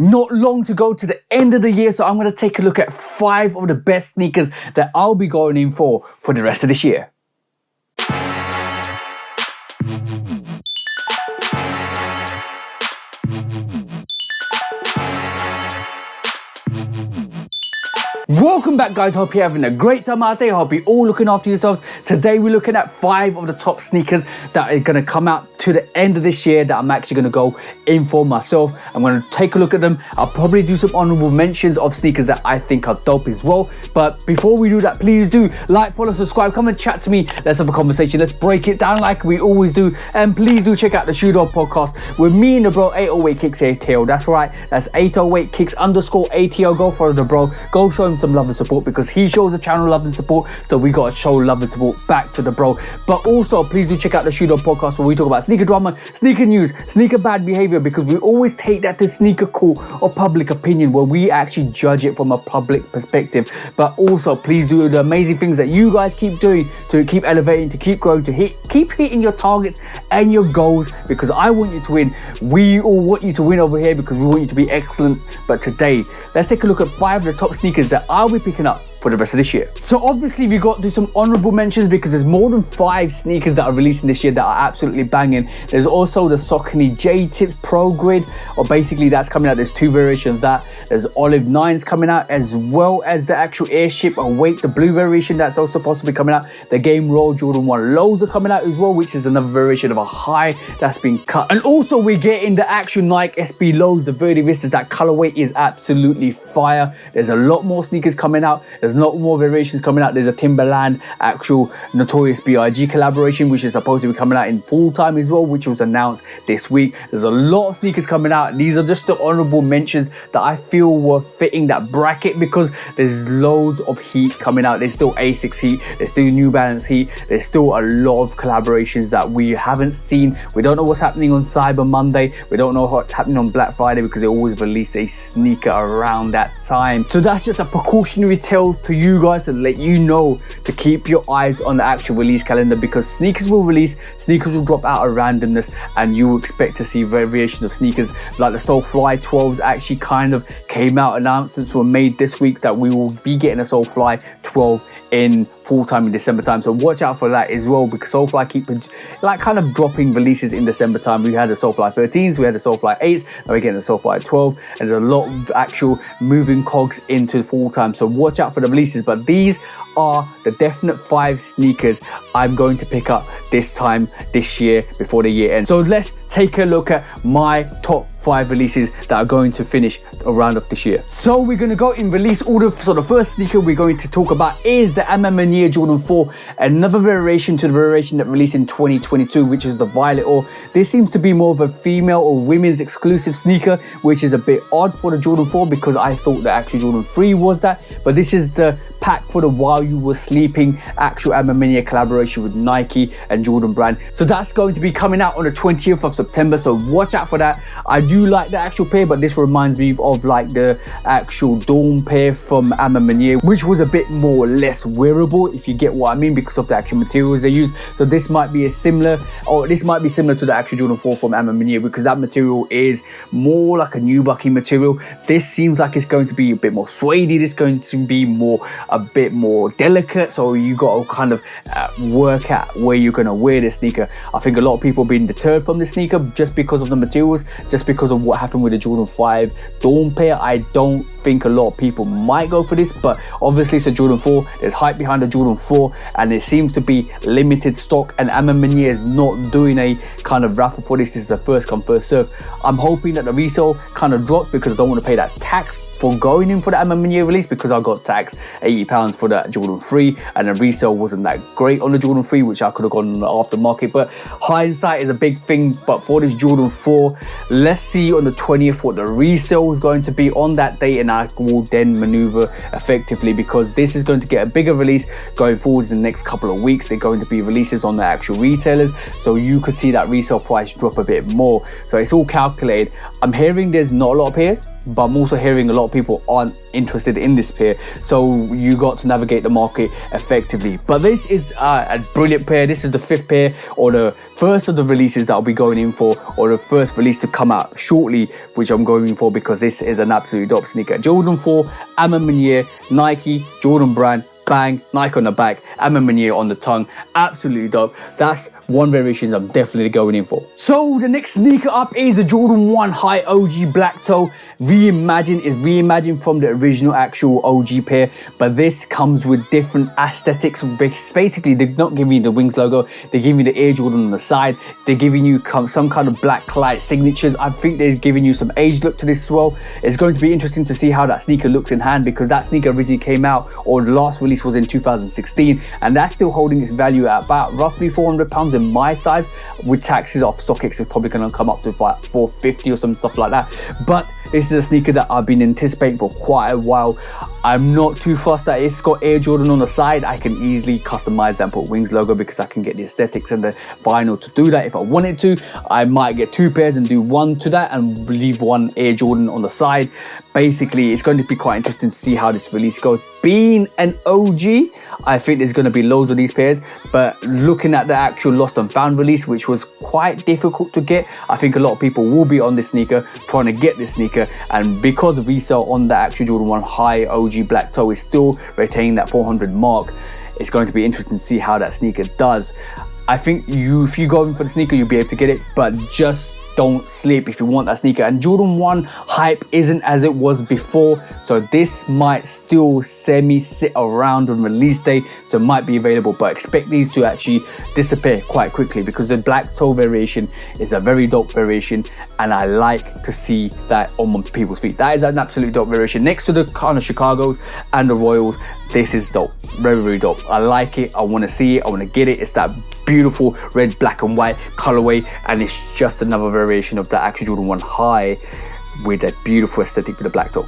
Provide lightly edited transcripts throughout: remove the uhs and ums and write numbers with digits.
Not long to go to the end of the year, so I'm going to take a look at 5 of the best sneakers that I'll be going in for the rest of this year. Welcome back, guys. Hope you're having a great time out there. Hope you're all looking after yourselves. Today we're looking at 5 of the top sneakers that are going to come out to the end of this year that I'm actually going to go in for myself. I'm going to take a look at them. I'll probably do some honorable mentions of sneakers that I think are dope as well. But before we do that, please do like, follow, subscribe, come and chat to me. Let's have a conversation. Let's break it down like we always do. And please do check out the Shoe Dog podcast with me and the bro 808 Kicks ATL. That's right. That's 808 Kicks _ ATL. Go follow the bro. Go show him some love and support because he shows the channel love and support, so we gotta show love and support back to the bro. But also please do check out the Shoe Dog podcast where we talk about sneaker drama, sneaker news, sneaker bad behavior, because we always take that to sneaker court or public opinion where we actually judge it from a public perspective. But also please do the amazing things that you guys keep doing to keep elevating, to keep growing, to keep hitting your targets and your goals, because I want you to win. We all want you to win over here because we want you to be excellent. But today let's take a look at 5 of the top sneakers that I'll be picking up for the rest of this year. So obviously we got to do some honorable mentions because there's more than 5 sneakers that are releasing this year that are absolutely banging. There's also the Saucony J-Tips Pro Grid, or basically that's coming out. There's 2 variations of that. There's Olive 9s coming out, as well as the actual Airship Awake, the blue variation that's also supposed to be coming out. The Game Roll Jordan 1 lows are coming out as well, which is another variation of a high that's been cut. And also we're getting the actual Nike SB lows, the Verde Vistas. That colorway is absolutely fire. There's a lot more sneakers coming out. There's a lot more variations coming out. There's a Timberland actual Notorious B.I.G. collaboration, which is supposed to be coming out in full time as well, which was announced this week. There's a lot of sneakers coming out. These are just the honorable mentions that I feel were fitting that bracket because there's loads of heat coming out. There's still Asics heat. There's still New Balance heat. There's still a lot of collaborations that we haven't seen. We don't know what's happening on Cyber Monday. We don't know what's happening on Black Friday because they always release a sneaker around that time. So that's just a precautionary tale to you guys to let you know to keep your eyes on the actual release calendar, because sneakers will release, sneakers will drop out of randomness, and you will expect to see variations of sneakers. Like the Soulfly 12s actually kind of came out. Announcements were made this week that we will be getting a Soulfly 12 in full time in December time, so watch out for that as well, because Soulfly keep like kind of dropping releases in December time. We had the Soulfly 13s, we had the Soulfly 8s, now we're getting the Soulfly 12, and there's a lot of actual moving cogs into full time, so watch out for the releases. But these are the definite 5 sneakers I'm going to pick up this year before the year ends. So let's take a look at my top 5 releases that are going to finish around of this year. So we're going to go in release order. So the first sneaker we're going to talk about is the Amamania Jordan 4, another variation to the variation that released in 2022, which is the Violet Ore. This seems to be more of a female or women's exclusive sneaker, which is a bit odd for the Jordan 4 because I thought the actual Jordan 3 was that, but this is the pack for the While You Were Sleeping actual Amamania collaboration with Nike and Jordan brand. So that's going to be coming out on the 20th of September, so watch out for that. I do like the actual pair, but this reminds me of like the actual Dawn pair from Amamania, which was a bit more or less wearable, if you get what I mean, because of the actual materials they use. So this might be similar to the actual Jordan 4 from Amamania, because that material is more like a nubucky material. This seems like it's going to be a bit more suede. It's going to be a bit more delicate, so you got to kind of work out where you're going to wear this sneaker. I think a lot of people have been deterred from this sneaker just because of the materials, just because of what happened with the Jordan 5 Dawn pair. I don't think a lot of people might go for this, but obviously it's a Jordan 4. There's hype behind the Jordan 4 and it seems to be limited stock, and Amamania is not doing a kind of raffle for this. This is a first come first serve. I'm hoping that the resale kind of drops because I don't want to pay that tax for going in for the Amamania release, because I got taxed £80 for that Jordan 3 and the resale wasn't that great on the Jordan 3, which I could have gone on the aftermarket. But hindsight is a big thing. But for this Jordan 4, let's see on the 20th what the resale is going to be on that date, and I will then maneuver effectively, because this is going to get a bigger release going forwards in the next couple of weeks. They're going to be releases on the actual retailers, so you could see that resale price drop a bit more. So it's all calculated. I'm hearing there's not a lot of pairs, but I'm also hearing a lot of of people aren't interested in this pair, so you got to navigate the market effectively. But this is a brilliant pair. This is the 5th pair, or the first of the releases that I'll be going in for, or the first release to come out shortly, which I'm going in for because this is an absolute dope sneaker. Jordan 4, Amon Meunier, Nike, Jordan brand, bang, Nike on the back, Amon Meunier on the tongue. Absolutely dope. That's one variation I'm definitely going in for. So the next sneaker up is the Jordan 1 High OG Black Toe. Reimagined, is reimagined from the original actual OG pair, but this comes with different aesthetics. Basically, they're not giving you the Wings logo, they're giving you the Air Jordan on the side, they're giving you some kind of black light signatures. I think they're giving you some age look to this as well. It's going to be interesting to see how that sneaker looks in hand, because that sneaker originally came out, or the last release was in 2016, and that's still holding its value at about roughly £400 in my size. With taxes off StockX, it's probably going to come up to about $450 or some stuff like that. But this is a sneaker that I've been anticipating for quite a while. I'm not too fussed that it's got Air Jordan on the side. I can easily customize that and put Wings logo, because I can get the aesthetics and the vinyl to do that if I wanted to. I might get 2 pairs and do one to that and leave one Air Jordan on the side. Basically, it's going to be quite interesting to see how this release goes. Being an OG, I think there's going to be loads of these pairs, but looking at the actual Lost and Found release, which was quite difficult to get, I think a lot of people will be on this sneaker trying to get this sneaker. And because the resale on the actual Jordan 1 High OG Black Toe is still retaining that 400 mark, it's going to be interesting to see how that sneaker does. I think if you go in for the sneaker, you'll be able to get it, but just don't sleep if you want that sneaker. And Jordan 1 hype isn't as it was before, so this might still sit around on release day, so it might be available, but expect these to actually disappear quite quickly, because the black toe variation is a very dope variation, and I like to see that on people's feet. That is an absolute dope variation. Next to the kind of Chicagos and the Royals, this is dope. Very, very dope. I like it. I want to see it. I want to get it. It's that beautiful red, black and white colorway, and it's just another variation of the actual Jordan 1 High with that beautiful aesthetic with the black top.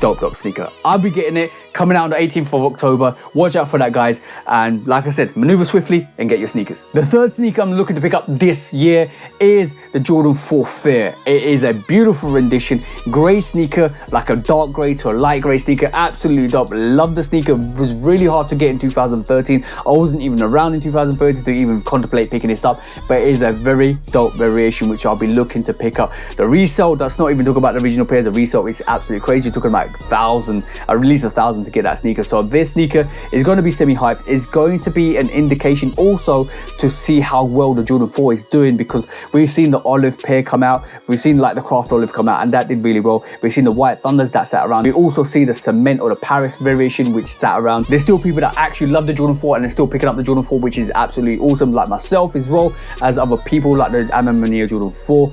Dope sneaker. I'll be getting it coming out on the 18th of October. Watch out for that, guys. And like I said, maneuver swiftly and get your sneakers. The third sneaker I'm looking to pick up this year is the Jordan 4 Fair. It is a beautiful rendition, grey sneaker, like a dark grey to a light grey sneaker. Absolutely dope. Love the sneaker. It was really hard to get in 2013. I wasn't even around in 2013 to even contemplate picking this up, but it is a very dope variation which I'll be looking to pick up. The resale, that's not even talking about the original pairs. The resale is absolutely crazy. You're talking about a release of 1,000 to get that sneaker. So this sneaker is going to be semi-hype. It's going to be an indication also to see how well the Jordan 4 is doing, because we've seen the olive pair come out, we've seen like the craft olive come out, and that did really well. We've seen the white thunders that sat around. We also see the cement or the Paris variation which sat around. There's still people that actually love the Jordan 4 and they're still picking up the Jordan 4, which is absolutely awesome, like myself as well as other people like the Amon Meunier Jordan 4.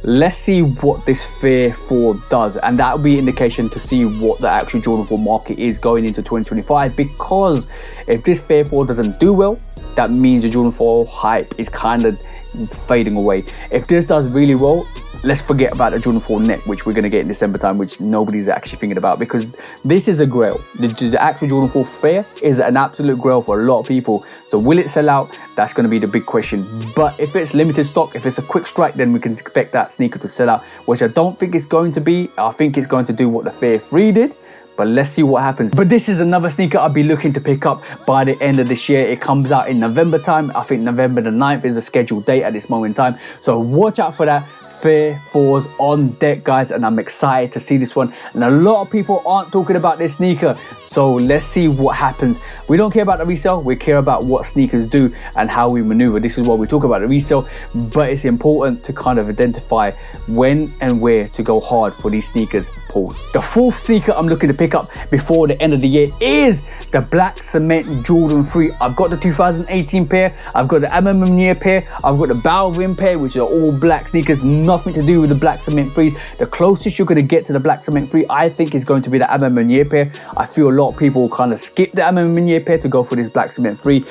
Let's see what this Fair 4 does, and that will be indication to see what the actual Jordan 4 market is going into 2025, because if this Fair 4 doesn't do well, that means the Jordan 4 hype is kind of fading away. If this does really well, let's forget about the Jordan 4 Net, which we're going to get in December time, which nobody's actually thinking about, because this is a grail. The actual Jordan 4 Fair is an absolute grail for a lot of people. So will it sell out? That's going to be the big question. But if it's limited stock, if it's a quick strike, then we can expect that sneaker to sell out, which I don't think it's going to be. I think it's going to do what the Fair 3 did. But let's see what happens. But this is another sneaker I'll be looking to pick up by the end of this year. It comes out in November time. I think November the 9th is the scheduled date at this moment in time. So watch out for that. Fair 4's on deck, guys, and I'm excited to see this one. And a lot of people aren't talking about this sneaker, so let's see what happens. We don't care about the resale, we care about what sneakers do and how we maneuver. This is what we talk about, the resale, but it's important to kind of identify when and where to go hard for these sneakers. Pause. The fourth sneaker I'm looking to pick up before the end of the year is the black cement Jordan 3. I've got the 2018 pair, I've got the Amon Meunier pair, I've got the Balvin pair, which are all black sneakers, nothing to do with the black cement 3s. The closest you're going to get to the black cement 3, I think, is going to be the Amon Meunier pair. I feel a lot of people kind of skip the Amon Meunier pair to go for this black cement 3.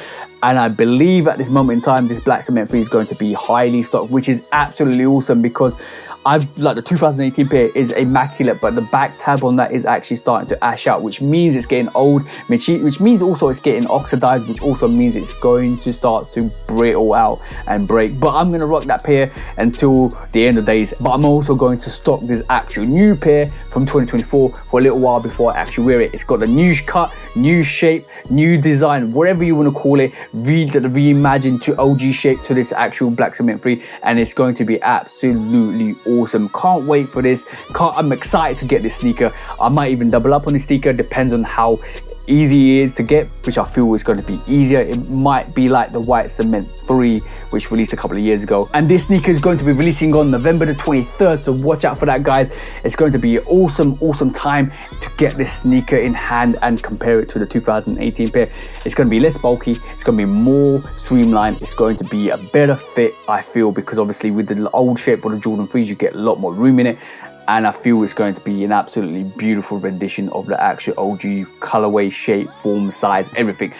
And I believe at this moment in time, this black cement 3 is going to be highly stocked, which is absolutely awesome, because like the 2018 pair is immaculate, but the back tab on that is actually starting to ash out, which means it's getting old, which means also it's getting oxidized, which also means it's going to start to brittle out and break. But I'm gonna rock that pair until the end of days. But I'm also going to stock this actual new pair from 2024 for a little while before I actually wear it. It's got a new cut, new shape, new design, whatever you want to call it, reimagined to OG shape to this actual black cement free, and it's going to be absolutely awesome. Can't wait for this. I'm excited to get this sneaker. I might even double up on this sneaker, depends on how easy it is to get, which I feel is going to be easier. It might be like the white cement 3 which released a couple of years ago, and this sneaker is going to be releasing on November the 23rd, so watch out for that, guys. It's going to be an awesome time to get this sneaker in hand and compare it to the 2018 pair. It's going to be less bulky, it's going to be more streamlined, it's going to be a better fit, I feel, because obviously with the old shape of the Jordan 3s you get a lot more room in it, and I feel it's going to be an absolutely beautiful rendition of the actual OG colorway, shape, form, size, everything.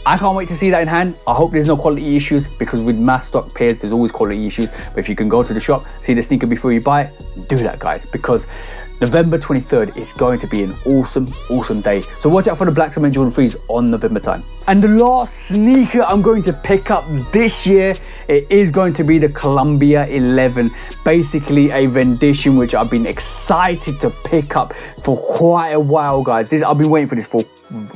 I can't wait to see that in hand. I hope there's no quality issues, because with mass stock pairs there's always quality issues. But if you can go to the shop, see the sneaker before you buy it, do that, guys, because November 23rd is going to be an awesome day. So watch out for the black cement Jordan 3s on November time. And the last sneaker I'm going to pick up this year, it is going to be the Columbia 11. Basically a rendition which I've been excited to pick up for quite a while, guys. I've been waiting for this for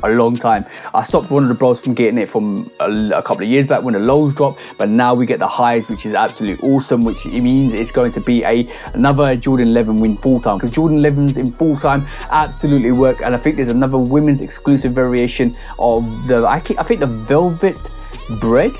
a long time. I stopped one of the bros from getting it from a couple of years back when the lows dropped, but now we get the highs, which is absolutely awesome, which it means it's going to be another Jordan 11 win full time, because Jordan 11s in full time absolutely work. And I think there's another women's exclusive variation of the, I think the velvet bread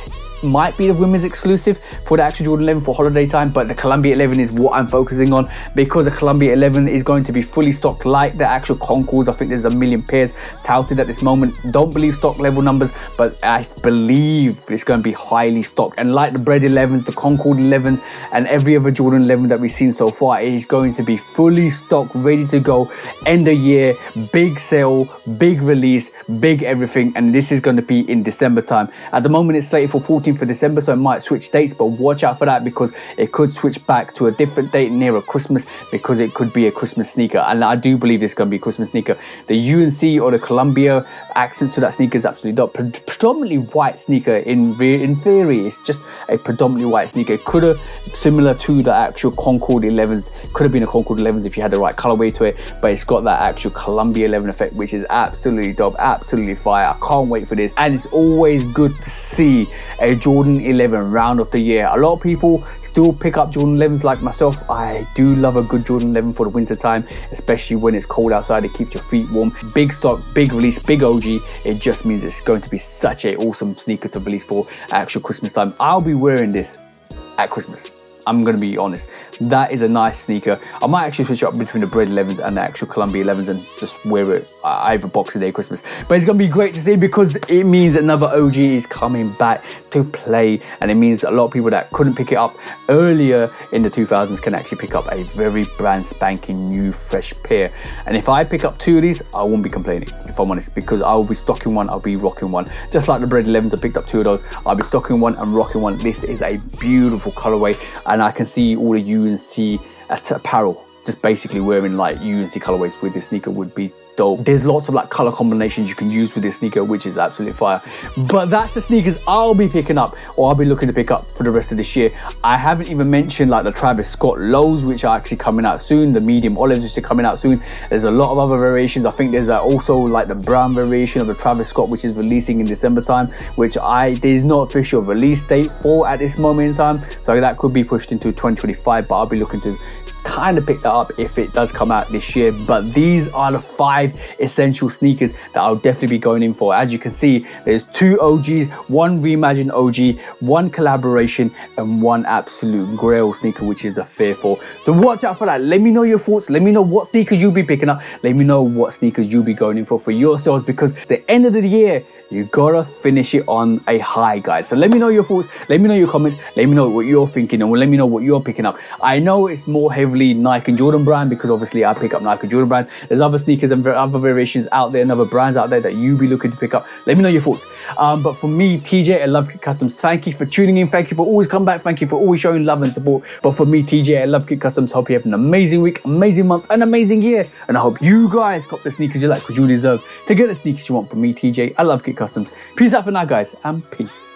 might be the women's exclusive for the actual Jordan 11 for holiday time, but the Columbia 11 is what I'm focusing on, because the Columbia 11 is going to be fully stocked like the actual Concords. I think there's 1 million pairs touted at this moment. Don't believe stock level numbers, but I believe it's going to be highly stocked. And like the Bread 11s, the Concord 11s, and every other Jordan 11 that we've seen so far, it is going to be fully stocked, ready to go, end of year, big sale, big release, big everything. And this is going to be in December time. At the moment it's slated for 14th of December, so it might switch dates, but watch out for that, because it could switch back to a different date near Christmas, because it could be a Christmas sneaker. And I do believe this is going to be a Christmas sneaker. The UNC or the Columbia accents to that sneaker is absolutely dope. Predominantly white sneaker. In theory, it's just a predominantly white sneaker. It could have, similar to the actual Concord 11s, could have been a Concord 11s if you had the right colorway to it, but it's got that actual Columbia 11 effect, which is absolutely dope, absolutely fire. I can't wait for this. And it's always good to see a Jordan 11 round of the year. A lot of people still pick up Jordan 11s like myself. I do love a good Jordan 11 for the winter time, especially when it's cold outside. It keeps your feet warm. Big stock, big release, big OG. It just means it's going to be such an awesome sneaker to release for actual Christmas time. I'll be wearing this at Christmas. I'm going to be honest. That is a nice sneaker. I might actually switch up between the Bread 11s and the actual Columbia 11s and just wear it either Boxing Day, Christmas. But it's going to be great to see, because it means another OG is coming back to play. And it means a lot of people that couldn't pick it up earlier in the 2000s can actually pick up a very brand spanking new fresh pair. And if I pick up 2 of these, I won't be complaining, if I'm honest, because I'll be stocking one, I'll be rocking one. Just like the Bread 11s, I picked up 2 of those. I'll be stocking one and rocking one. This is a beautiful colorway. And I can see all the UNC apparel just basically wearing like UNC colorways with this sneaker would be dope. There's lots of like color combinations you can use with this sneaker, which is absolutely fire. But that's the sneakers I'll be picking up, or I'll be looking to pick up for the rest of this year. I haven't even mentioned like the Travis Scott lows, which are actually coming out soon, the medium olives, which are coming out soon. There's a lot of other variations. I think there's also like the brown variation of the Travis Scott, which is releasing in December time, which there's no official release date for at this moment in time, so that could be pushed into 2025, but I'll be looking to kind of pick that up if it does come out this year. But these are the 5 essential sneakers that I'll definitely be going in for. As you can see, there's 2 OGs, 1 reimagined OG, 1 collaboration, and 1 absolute grail sneaker, which is the Fear 4. So watch out for that. Let me know your thoughts. Let me know what sneakers you'll be picking up. Let me know what sneakers you'll be going in for yourselves, because at the end of the year, you gotta finish it on a high, guys. So let me know your thoughts, let me know your comments, let me know what you're thinking, and let me know what you're picking up. I know it's more heavily Nike and Jordan brand because obviously I pick up Nike and Jordan brand. There's other sneakers and other variations out there and other brands out there that you be looking to pick up. Let me know your thoughts. But for me, TJ at Love Kit Customs, thank you for tuning in. Thank you for always coming back. Thank you for always showing love and support. But for me, TJ at Love Kit Customs, hope you have an amazing week, amazing month, an amazing year. And I hope you guys cop the sneakers you like because you deserve to get the sneakers you want. From me, TJ, I Love Kit Customs. Peace out for now, guys, and peace.